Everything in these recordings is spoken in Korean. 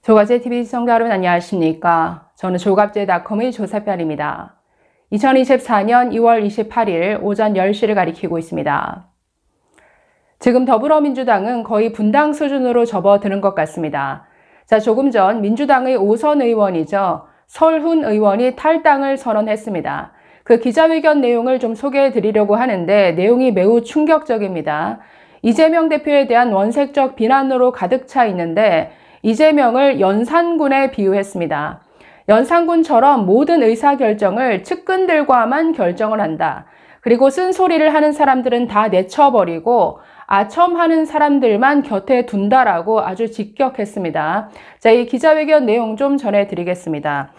조갑제TV 시청자 여러분 안녕하십니까? 저는 조갑제닷컴의 조사편입니다. 2024년 2월 28일 오전 10시를 가리키고 있습니다. 지금 더불어민주당은 거의 분당 수준으로 접어드는 것 같습니다. 자, 조금 전 민주당의 5선 의원이죠. 설훈 의원이 탈당을 선언했습니다. 그 기자회견 내용을 좀 소개해 드리려고 하는데 내용이 매우 충격적입니다. 이재명 대표에 대한 원색적 비난으로 가득 차 있는데 이재명을 연산군에 비유했습니다. 연산군처럼 모든 의사결정을 측근들과만 결정을 한다. 그리고 쓴소리를 하는 사람들은 다 내쳐버리고 아첨하는 사람들만 곁에 둔다라고 아주 직격했습니다. 자, 이 기자회견 내용 좀 전해드리겠습니다.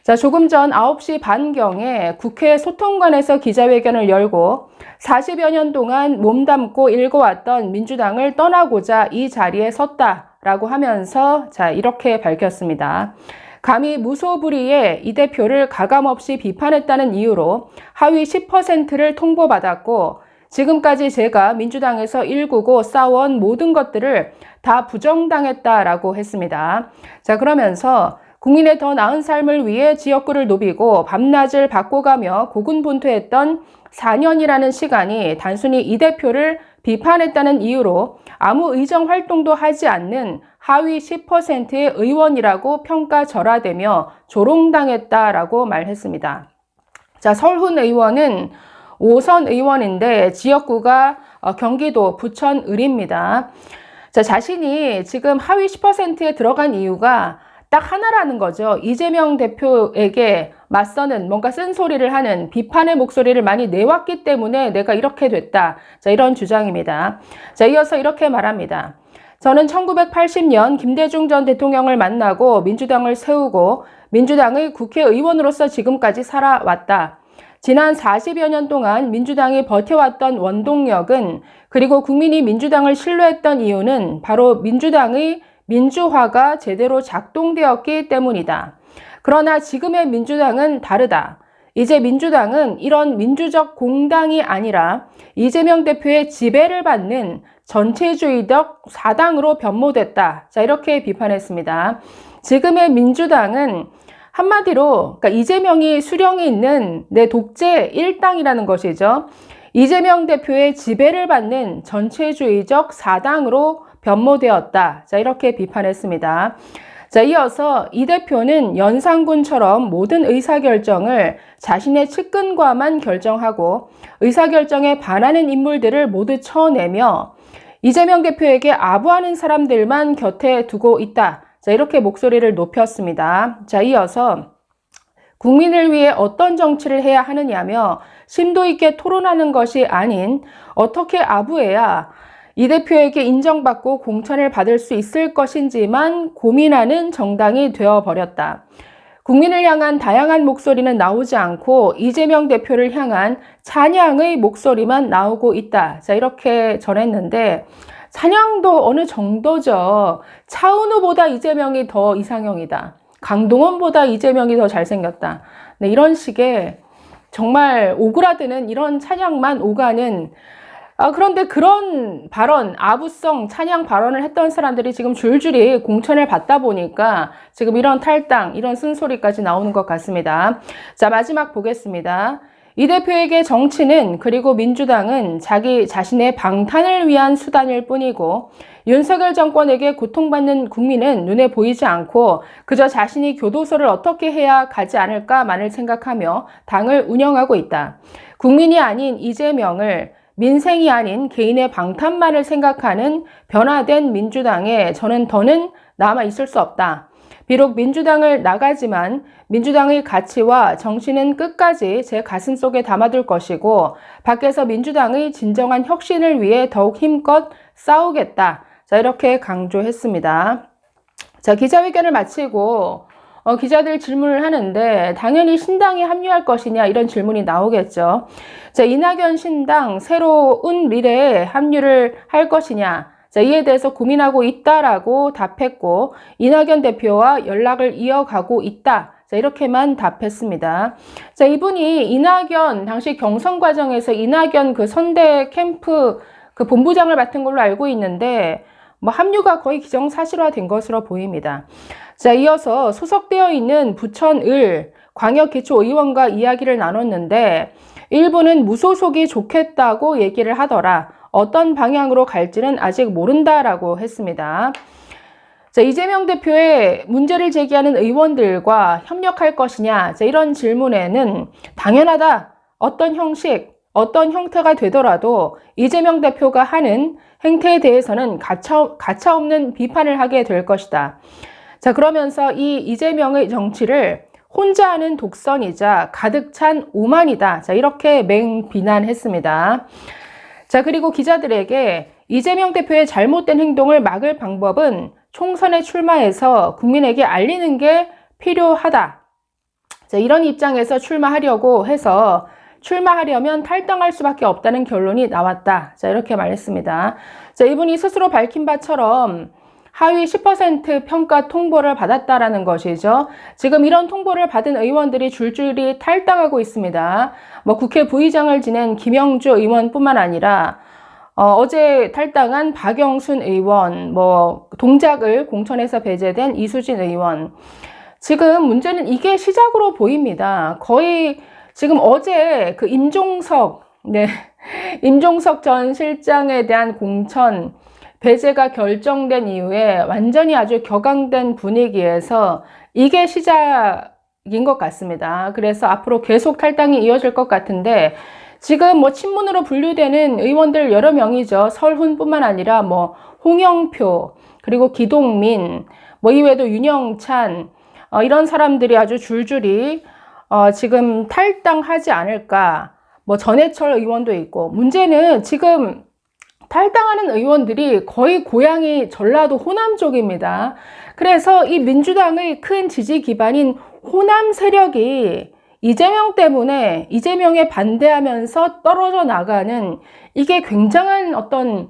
자, 조금 전 9시 반경에 국회 소통관에서 기자회견을 열고 40여 년 동안 몸담고 일궈왔던 민주당을 떠나고자 이 자리에 섰다라고 하면서 자, 이렇게 밝혔습니다. 감히 무소불위에 이 대표를 가감없이 비판했다는 이유로 하위 10%를 통보받았고 지금까지 제가 민주당에서 일구고 싸워온 모든 것들을 다 부정당했다라고 했습니다. 자, 그러면서 국민의 더 나은 삶을 위해 지역구를 누비고 밤낮을 바꿔가며 고군분투했던 4년이라는 시간이 단순히 이 대표를 비판했다는 이유로 아무 의정 활동도 하지 않는 하위 10%의 의원이라고 평가절하되며 조롱당했다라고 말했습니다. 자, 설훈 의원은 5선 의원인데 지역구가 경기도 부천 을입니다. 자, 자신이 지금 하위 10%에 들어간 이유가 딱 하나라는 거죠. 이재명 대표에게 맞서는 뭔가 쓴소리를 하는 비판의 목소리를 많이 내왔기 때문에 내가 이렇게 됐다. 자, 이런 주장입니다. 자, 이어서 이렇게 말합니다. 저는 1980년 김대중 전 대통령을 만나고 민주당을 세우고 민주당의 국회의원으로서 지금까지 살아왔다. 지난 40여 년 동안 민주당이 버텨왔던 원동력은 그리고 국민이 민주당을 신뢰했던 이유는 바로 민주당의 민주화가 제대로 작동되었기 때문이다. 그러나 지금의 민주당은 다르다. 이제 민주당은 이런 민주적 공당이 아니라 이재명 대표의 지배를 받는 전체주의적 사당으로 변모됐다. 자, 이렇게 비판했습니다. 지금의 민주당은 한마디로 그러니까 이재명이 수령이 있는 내 독재 일당이라는 것이죠. 이재명 대표의 지배를 받는 전체주의적 사당으로 변모되었다. 자, 이렇게 비판했습니다. 자, 이어서 이 대표는 연산군처럼 모든 의사결정을 자신의 측근과만 결정하고 의사결정에 반하는 인물들을 모두 쳐내며 이재명 대표에게 아부하는 사람들만 곁에 두고 있다. 자, 이렇게 목소리를 높였습니다. 자, 이어서 국민을 위해 어떤 정치를 해야 하느냐며 심도 있게 토론하는 것이 아닌 어떻게 아부해야 이 대표에게 인정받고 공천을 받을 수 있을 것인지만 고민하는 정당이 되어버렸다. 국민을 향한 다양한 목소리는 나오지 않고 이재명 대표를 향한 찬양의 목소리만 나오고 있다. 자, 이렇게 전했는데 찬양도 어느 정도죠. 차은우보다 이재명이 더 이상형이다. 강동원보다 이재명이 더 잘생겼다. 네, 이런 식의 정말 오그라드는 이런 찬양만 오가는 그런데 그런 발언, 아부성 찬양 발언을 했던 사람들이 지금 줄줄이 공천을 받다 보니까 지금 이런 탈당, 이런 쓴소리까지 나오는 것 같습니다. 자, 마지막 보겠습니다. 이 대표에게 정치는 그리고 민주당은 자기 자신의 방탄을 위한 수단일 뿐이고 윤석열 정권에게 고통받는 국민은 눈에 보이지 않고 그저 자신이 교도소를 어떻게 해야 가지 않을까만을 생각하며 당을 운영하고 있다. 국민이 아닌 이재명을 민생이 아닌 개인의 방탄만을 생각하는 변화된 민주당에 저는 더는 남아 있을 수 없다. 비록 민주당을 나가지만 민주당의 가치와 정신은 끝까지 제 가슴속에 담아둘 것이고 밖에서 민주당의 진정한 혁신을 위해 더욱 힘껏 싸우겠다. 자, 이렇게 강조했습니다. 자, 기자회견을 마치고 기자들 질문을 하는데 당연히 신당에 합류할 것이냐 이런 질문이 나오겠죠. 자, 이낙연 신당 새로운 미래에 합류를 할 것이냐. 자, 이에 대해서 고민하고 있다라고 답했고 이낙연 대표와 연락을 이어가고 있다. 자, 이렇게만 답했습니다. 자, 이분이 이낙연 당시 경선 과정에서 이낙연 그 선대 캠프 그 본부장을 맡은 걸로 알고 있는데 뭐 합류가 거의 기정사실화된 것으로 보입니다. 자, 이어서 소속되어 있는 부천을 광역기초의원과 이야기를 나눴는데 일부는 무소속이 좋겠다고 얘기를 하더라. 어떤 방향으로 갈지는 아직 모른다라고 했습니다. 자, 이재명 대표의 문제를 제기하는 의원들과 협력할 것이냐, 자, 이런 질문에는 당연하다. 어떤 형식, 어떤 형태가 되더라도 이재명 대표가 하는 행태에 대해서는 가차없는 비판을 하게 될 것이다. 자, 그러면서 이 이재명의 정치를 혼자 하는 독선이자 가득 찬 오만이다. 자, 이렇게 맹비난했습니다. 자, 그리고 기자들에게 이재명 대표의 잘못된 행동을 막을 방법은 총선에 출마해서 국민에게 알리는 게 필요하다. 자, 이런 입장에서 출마하려고 해서 출마하려면 탈당할 수밖에 없다는 결론이 나왔다. 자, 이렇게 말했습니다. 자, 이분이 스스로 밝힌 바처럼 하위 10% 평가 통보를 받았다라는 것이죠. 지금 이런 통보를 받은 의원들이 줄줄이 탈당하고 있습니다. 뭐 국회 부의장을 지낸 김영주 의원뿐만 아니라 어제 탈당한 박영순 의원, 뭐 동작을 공천에서 배제된 이수진 의원. 지금 문제는 이게 시작으로 보입니다. 거의 지금 어제 그 임종석 전 실장에 대한 공천 배제가 결정된 이후에 완전히 아주 격앙된 분위기에서 이게 시작인 것 같습니다. 그래서 앞으로 계속 탈당이 이어질 것 같은데 지금 뭐 친문으로 분류되는 의원들 여러 명이죠. 설훈뿐만 아니라 뭐 홍영표, 그리고 기동민, 뭐 이외에도 윤영찬, 이런 사람들이 아주 줄줄이 지금 탈당하지 않을까. 뭐 전해철 의원도 있고, 문제는 지금 탈당하는 의원들이 거의 고향이 전라도 호남 쪽입니다. 그래서 이 민주당의 큰 지지 기반인 호남 세력이 이재명 때문에 이재명에 반대하면서 떨어져 나가는, 이게 굉장한 어떤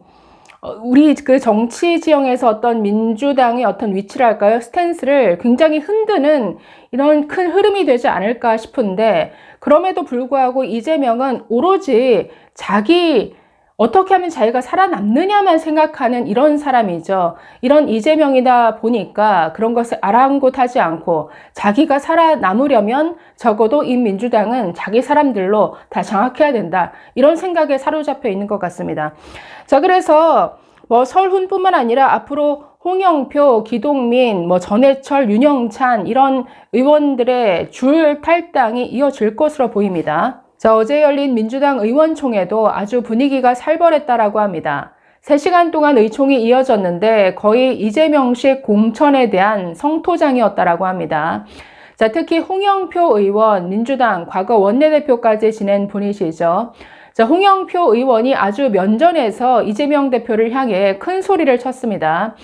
우리 그 정치 지형에서 어떤 민주당의 어떤 위치랄까요? 스탠스를 굉장히 흔드는 이런 큰 흐름이 되지 않을까 싶은데, 그럼에도 불구하고 이재명은 오로지 어떻게 하면 자기가 살아남느냐만 생각하는 이런 사람이죠. 이런 이재명이다 보니까 그런 것을 아랑곳하지 않고 자기가 살아남으려면 적어도 이 민주당은 자기 사람들로 다 장악해야 된다. 이런 생각에 사로잡혀 있는 것 같습니다. 자, 그래서 뭐 설훈뿐만 아니라 앞으로 홍영표, 기동민, 뭐 전해철, 윤영찬 이런 의원들의 줄 탈당이 이어질 것으로 보입니다. 자, 어제 열린 민주당 의원총회도 아주 분위기가 살벌했다라고 합니다. 3시간 동안 의총이 이어졌는데 거의 이재명식 공천에 대한 성토장이었다라고 합니다. 자, 특히 홍영표 의원, 민주당 과거 원내대표까지 지낸 분이시죠. 자, 홍영표 의원이 아주 면전에서 이재명 대표를 향해 큰 소리를 쳤습니다.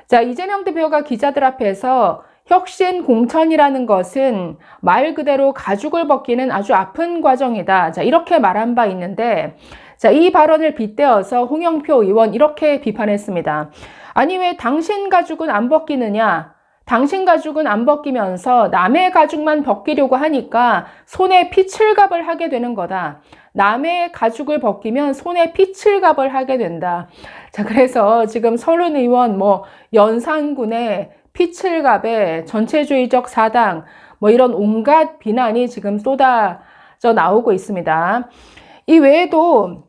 자, 이재명 대표가 기자들 앞에서 혁신 공천이라는 것은 말 그대로 가죽을 벗기는 아주 아픈 과정이다. 자, 이렇게 말한 바 있는데, 자, 이 발언을 빗대어서 홍영표 의원 이렇게 비판했습니다. 아니, 왜 당신 가죽은 안 벗기느냐? 당신 가죽은 안 벗기면서 남의 가죽만 벗기려고 하니까 손에 피칠갑을 하게 되는 거다. 남의 가죽을 벗기면 손에 피칠갑을 하게 된다. 자, 그래서 지금 설훈 의원, 뭐 연산군의 피칠갑에 전체주의적 사당, 뭐 이런 온갖 비난이 지금 쏟아져 나오고 있습니다. 이 외에도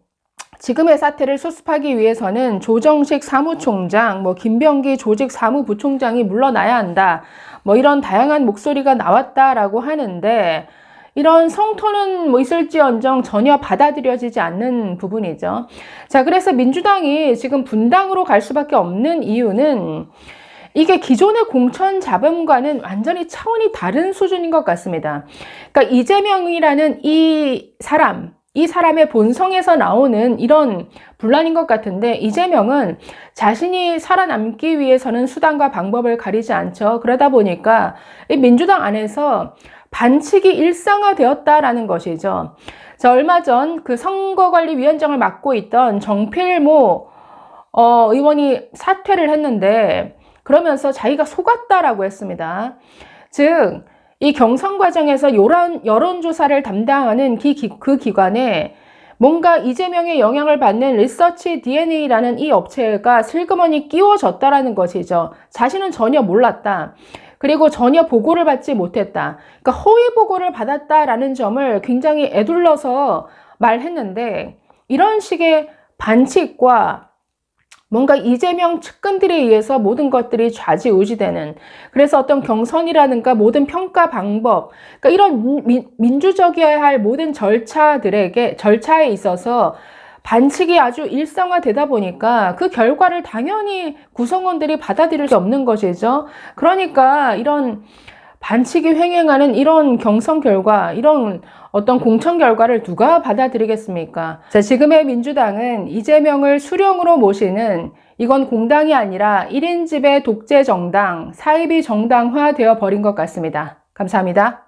지금의 사태를 수습하기 위해서는 조정식 사무총장, 뭐 김병기 조직 사무부총장이 물러나야 한다. 뭐 이런 다양한 목소리가 나왔다라고 하는데, 이런 성토는 뭐 있을지언정 전혀 받아들여지지 않는 부분이죠. 자, 그래서 민주당이 지금 분당으로 갈 수밖에 없는 이유는 이게 기존의 공천 잡음과는 완전히 차원이 다른 수준인 것 같습니다. 그러니까 이재명이라는 이 사람의 본성에서 나오는 이런 분란인 것 같은데, 이재명은 자신이 살아남기 위해서는 수단과 방법을 가리지 않죠. 그러다 보니까 민주당 안에서 반칙이 일상화되었다라는 것이죠. 자, 얼마 전 그 선거관리위원장을 맡고 있던 정필모 의원이 사퇴를 했는데, 그러면서 자기가 속았다라고 했습니다. 즉, 이 경선 과정에서 여론조사를 담당하는 그 기관에 뭔가 이재명의 영향을 받는 리서치 DNA라는 이 업체가 슬그머니 끼워졌다라는 것이죠. 자신은 전혀 몰랐다. 그리고 전혀 보고를 받지 못했다. 그러니까 허위 보고를 받았다라는 점을 굉장히 에둘러서 말했는데, 이런 식의 반칙과 뭔가 이재명 측근들에 의해서 모든 것들이 좌지우지되는, 그래서 어떤 경선이라든가 모든 평가 방법, 그러니까 이런 민주적이어야 할 모든 절차에 있어서 반칙이 아주 일상화되다 보니까 그 결과를 당연히 구성원들이 받아들일 수 없는 것이죠. 그러니까 이런 반칙이 횡행하는 이런 경선 결과, 이런 어떤 공천 결과를 누가 받아들이겠습니까? 자, 지금의 민주당은 이재명을 수령으로 모시는, 이건 공당이 아니라 1인 지배 독재 정당, 사이비 정당화 되어 버린 것 같습니다. 감사합니다.